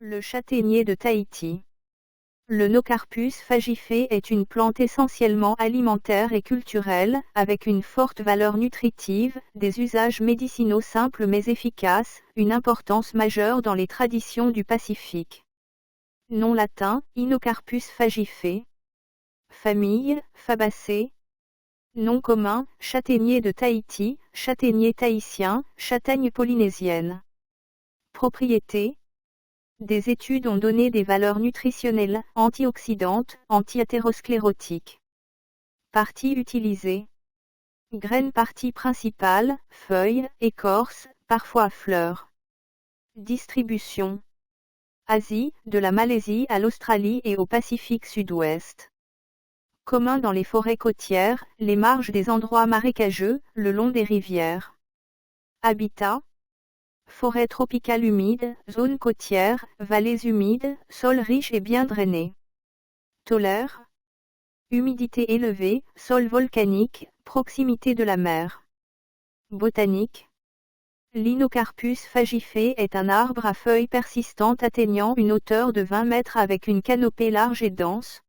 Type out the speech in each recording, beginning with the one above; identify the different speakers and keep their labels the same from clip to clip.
Speaker 1: Le châtaignier de Tahiti. Le Nocarpus fagifé est une plante essentiellement alimentaire et culturelle, avec une forte valeur nutritive, des usages médicinaux simples mais efficaces, une importance majeure dans les traditions du Pacifique. Nom latin, Inocarpus fagifé. Famille, Fabacées. Nom commun, châtaignier de Tahiti, châtaignier tahitien, châtaigne polynésienne. Propriétés. Des études ont donné des valeurs nutritionnelles, antioxydantes, anti-athérosclérotiques. Parties utilisées. Graines partie principale, feuilles, écorce, parfois fleurs. Distribution. Asie, de la Malaisie à l'Australie et au Pacifique Sud-Ouest. Commun dans les forêts côtières, les marges des endroits marécageux, le long des rivières. Habitat. Forêt tropicale humide, zones côtières, vallées humides, sols riches et bien drainés. Tolère. Humidité élevée, sol volcanique, proximité de la mer. Botanique. L'Inocarpus fagifé est un arbre à feuilles persistantes atteignant une hauteur de 20 mètres avec une canopée large et dense.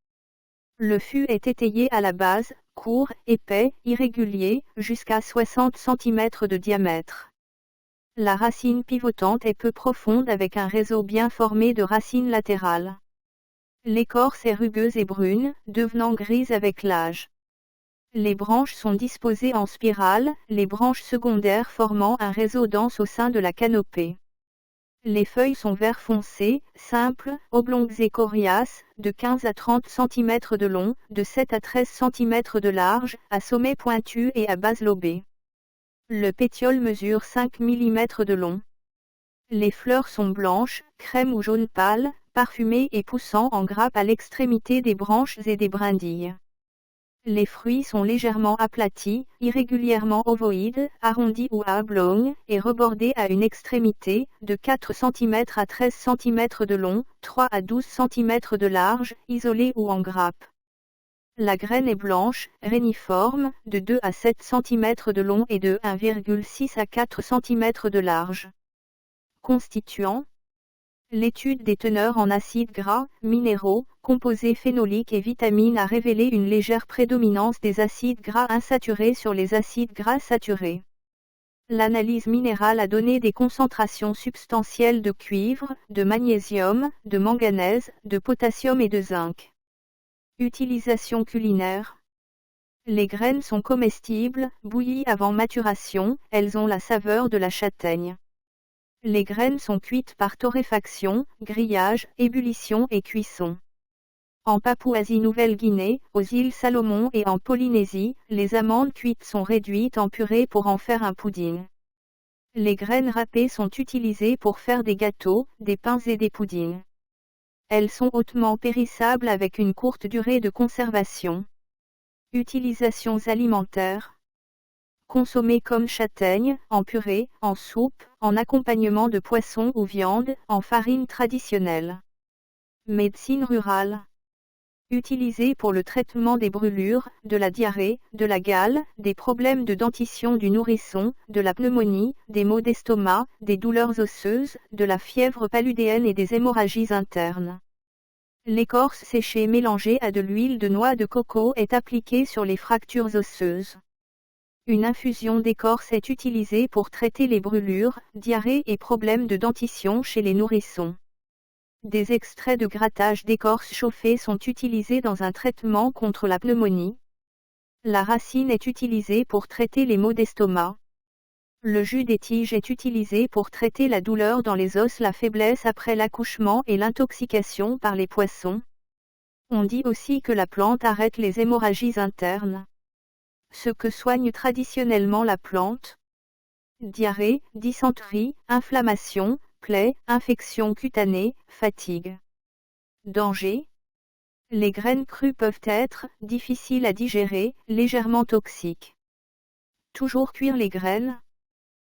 Speaker 1: Le fût est étayé à la base, court, épais, irrégulier, jusqu'à 60 cm de diamètre. La racine pivotante est peu profonde avec un réseau bien formé de racines latérales. L'écorce est rugueuse et brune, devenant grise avec l'âge. Les branches sont disposées en spirale, les branches secondaires formant un réseau dense au sein de la canopée. Les feuilles sont vert foncé, simples, oblongues et coriaces, de 15 à 30 cm de long, de 7 à 13 cm de large, à sommet pointu et à base lobée. Le pétiole mesure 5 mm de long. Les fleurs sont blanches, crème ou jaune pâle, parfumées et poussant en grappe à l'extrémité des branches et des brindilles. Les fruits sont légèrement aplatis, irrégulièrement ovoïdes, arrondis ou oblongs, et rebordés à une extrémité, de 4 cm à 13 cm de long, 3 à 12 cm de large, isolés ou en grappe. La graine est blanche, réniforme, de 2 à 7 cm de long et de 1,6 à 4 cm de large. Constituants. L'étude des teneurs en acides gras, minéraux, composés phénoliques et vitamines a révélé une légère prédominance des acides gras insaturés sur les acides gras saturés. L'analyse minérale a donné des concentrations substantielles de cuivre, de magnésium, de manganèse, de potassium et de zinc. Utilisation culinaire. Les graines sont comestibles, bouillies avant maturation, elles ont la saveur de la châtaigne. Les graines sont cuites par torréfaction, grillage, ébullition et cuisson. En Papouasie-Nouvelle-Guinée, aux îles Salomon et en Polynésie, les amandes cuites sont réduites en purée pour en faire un pudding. Les graines râpées sont utilisées pour faire des gâteaux, des pains et des puddings. Elles sont hautement périssables avec une courte durée de conservation. Utilisations alimentaires. Consommées comme châtaigne, en purée, en soupe, en accompagnement de poisson ou viande, en farine traditionnelle. Médecine rurale. Utilisée pour le traitement des brûlures, de la diarrhée, de la gale, des problèmes de dentition du nourrisson, de la pneumonie, des maux d'estomac, des douleurs osseuses, de la fièvre paludéenne et des hémorragies internes. L'écorce séchée mélangée à de l'huile de noix de coco est appliquée sur les fractures osseuses. Une infusion d'écorce est utilisée pour traiter les brûlures, diarrhée et problèmes de dentition chez les nourrissons. Des extraits de grattage d'écorce chauffée sont utilisés dans un traitement contre la pneumonie. La racine est utilisée pour traiter les maux d'estomac. Le jus des tiges est utilisé pour traiter la douleur dans les os, la faiblesse après l'accouchement et l'intoxication par les poissons. On dit aussi que la plante arrête les hémorragies internes. Ce que soigne traditionnellement la plante. Diarrhée, dysenterie, inflammation, plaies, infections cutanées, fatigue. Danger. Les graines crues peuvent être difficiles à digérer, légèrement toxiques. Toujours cuire les graines.